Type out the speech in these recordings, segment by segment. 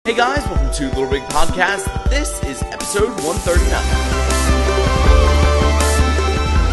Hey guys, welcome to Little Big Podcast. This is episode 139.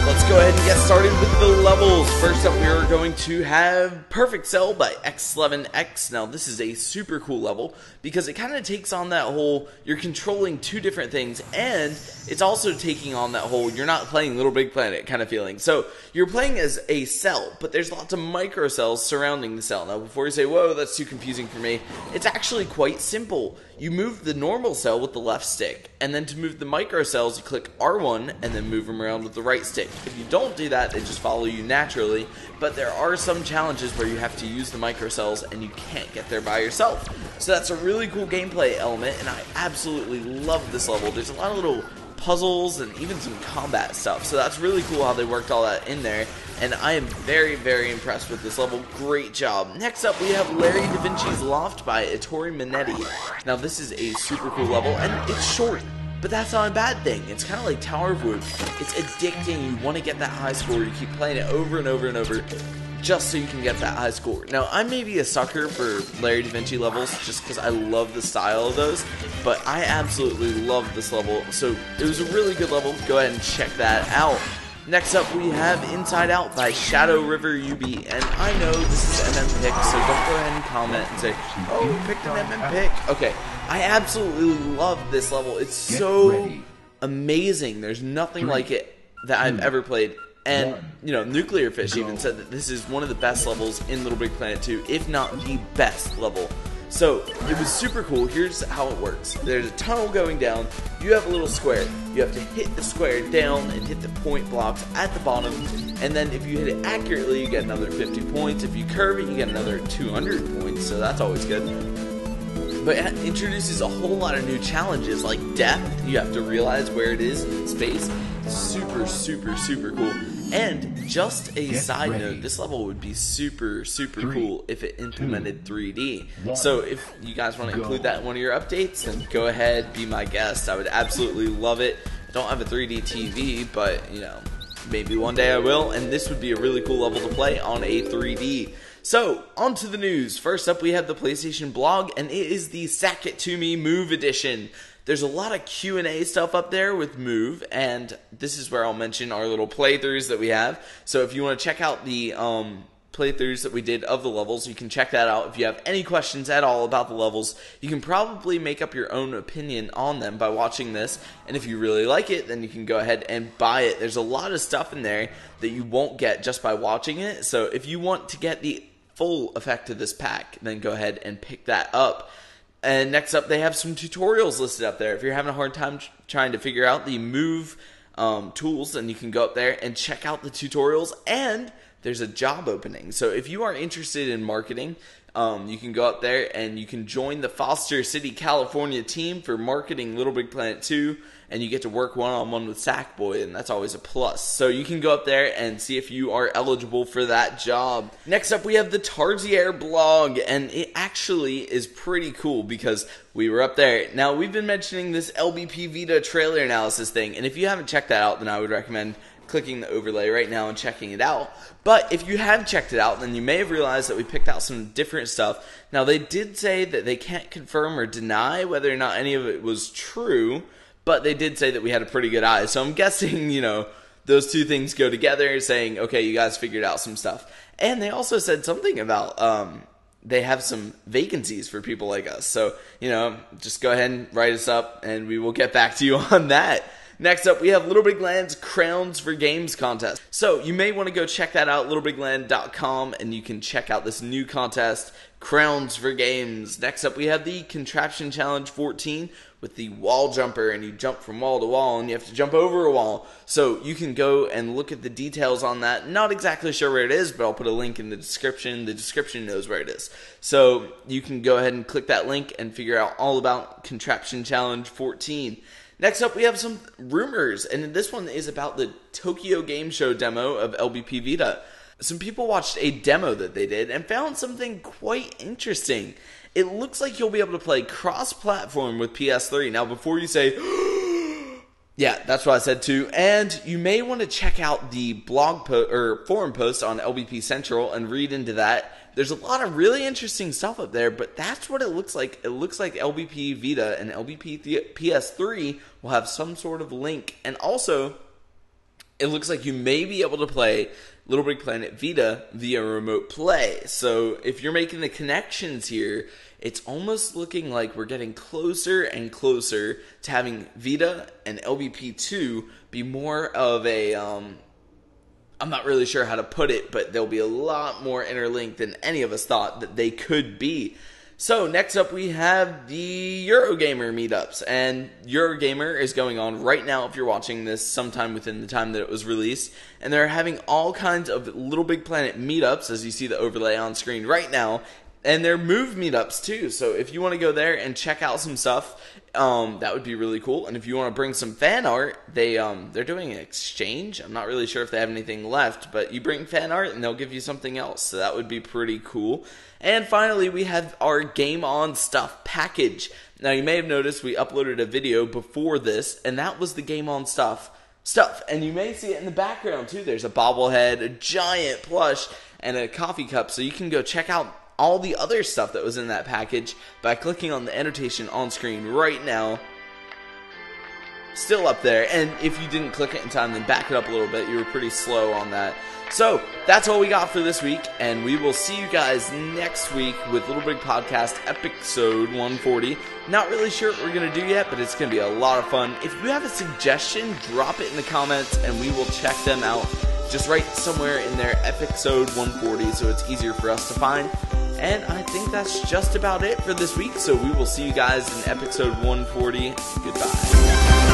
Let's go ahead and get started with the levels. First up, we are going to have Perfect Cell by X11X. Now, this is a super cool level because it kind of takes on that whole, you're controlling two different things, and it's also taking on that whole, you're not playing Little Big Planet kind of feeling. So, you're playing as a cell, but there's lots of micro cells surrounding the cell. Now, before you say, whoa, that's too confusing for me, it's actually quite simple. You move the normal cell with the left stick, and then to move the micro cells, you click R1 and then move them around with the right stick. If you don't do that, they just follow you naturally, but there are some challenges where you have to use the micro cells and you can't get there by yourself. So that's a really cool gameplay element, and I absolutely love this level. There's a lot of little puzzles and even some combat stuff, so that's really cool how they worked all that in there, and I am very, very impressed with this level. Great job. Next up, we have Larry Da Vinci's Loft by Ettore Minetti. Now, this is a super cool level, and it's short, but that's not a bad thing. It's kind of like Tower of Wood. It's addicting. You want to get that high score. You keep playing it over and over and over just so you can get that high score. Now, I may be a sucker for Larry Da Vinci levels just because I love the style of those, but I absolutely love this level, so it was a really good level. Go ahead and check that out. Next up, we have Inside Out by Shadow River UB, and I know this is MM Pick, so don't go ahead and comment and say, oh, you picked an MM Pick. Okay, I absolutely love this level. It's so amazing. There's nothing like it that I've ever played. And, you know, Nuclear Fish even said that this is one of the best levels in Little Big Planet 2, if not the best level. So, it was super cool. Here's how it works. There's a tunnel going down. You have a little square. You have to hit the square down and hit the point blocks at the bottom. And then if you hit it accurately, you get another 50 points. If you curve it, you get another 200 points. So that's always good. But it introduces a whole lot of new challenges, like depth. You have to realize where it is in space. Super, super, super cool. And just a side note, this level would be super, super cool if it implemented 3D. So if you guys want to include that in one of your updates, then go ahead, be my guest. I would absolutely love it. I don't have a 3D TV, but, you know, maybe one day I will. And this would be a really cool level to play on a 3D. So, on to the news. First up, we have the PlayStation blog, and it is the Sack It To Me Move Edition. There's a lot of Q&A stuff up there with Move, and this is where I'll mention our little playthroughs that we have. So if you want to check out the playthroughs that we did of the levels, you can check that out. If you have any questions at all about the levels, you can probably make up your own opinion on them by watching this. And if you really like it, then you can go ahead and buy it. There's a lot of stuff in there that you won't get just by watching it. So if you want to get the full effect of this pack, then go ahead and pick that up. And next up, they have some tutorials listed up there. If you're having a hard time trying to figure out the Move tools, then you can go up there and check out the tutorials. And there's a job opening. So if you are interested in marketing, you can go up there and you can join the Foster City, California team for marketing Little Big Planet 2. And you get to work one-on-one with Sackboy, and that's always a plus. So you can go up there and see if you are eligible for that job. Next up, we have the Tarsier blog, and it actually is pretty cool because we were up there. Now, we've been mentioning this LBP Vita trailer analysis thing, and if you haven't checked that out, then I would recommend clicking the overlay right now and checking it out. But if you have checked it out, then you may have realized that we picked out some different stuff. Now, they did say that they can't confirm or deny whether or not any of it was true, but they did say that we had a pretty good eye. So I'm guessing, you know, those two things go together, saying, okay, you guys figured out some stuff. And they also said something about they have some vacancies for people like us. So, you know, just go ahead and write us up, and we will get back to you on that. Next up, we have Little Big Land's Crowns for Games contest. So you may want to go check that out, littlebigland.com, and you can check out this new contest, Crowns for Games. Next up, we have the Contraption Challenge 14 with the wall jumper, and you jump from wall to wall, and you have to jump over a wall. So you can go and look at the details on that. Not exactly sure where it is, but I'll put a link in the description. The description knows where it is. So you can go ahead and click that link and figure out all about Contraption Challenge 14. Next up, we have some rumors, and this one is about the Tokyo Game Show demo of LBP Vita. Some people watched a demo that they did and found something quite interesting. It looks like you'll be able to play cross-platform with PS3. Now, before you say, yeah, that's what I said too. And you may want to check out the blog or forum post on LBP Central and read into that. there's a lot of really interesting stuff up there, but that's what it looks like. It looks like LBP Vita and LBP PS3 will have some sort of link. And also, it looks like you may be able to play Little Big Planet Vita via remote play. So if you're making the connections here, it's almost looking like we're getting closer and closer to having Vita and LBP2 be more of a, I'm not really sure how to put it, but they'll be a lot more interlinked than any of us thought that they could be. So next up we have the Eurogamer meetups, and Eurogamer is going on right now if you're watching this sometime within the time that it was released, and they're having all kinds of Little Big Planet meetups, as you see the overlay on screen right now, and they're Move meetups too. So if you want to go there and check out some stuff, that would be really cool. And if you want to bring some fan art, they're doing an exchange. I'm not really sure if they have anything left, but you bring fan art and they'll give you something else. So that would be pretty cool. And finally, we have our Game On Stuff package. Now, you may have noticed we uploaded a video before this, and that was the Game On Stuff. And you may see it in the background too. There's a bobblehead, a giant plush, and a coffee cup. So you can go check out all the other stuff that was in that package by clicking on the annotation on screen right now. Still up there, and if you didn't click it in time, then back it up a little bit. You were pretty slow on that. So that's all we got for this week, and we will see you guys next week with Little Big Podcast episode 140. Not really sure what we're going to do yet, but it's going to be a lot of fun. If you have a suggestion, drop it in the comments, and we will check them out. Just write somewhere in there episode 140 so it's easier for us to find. And I think that's just about it for this week, so we will see you guys in episode 140. Goodbye.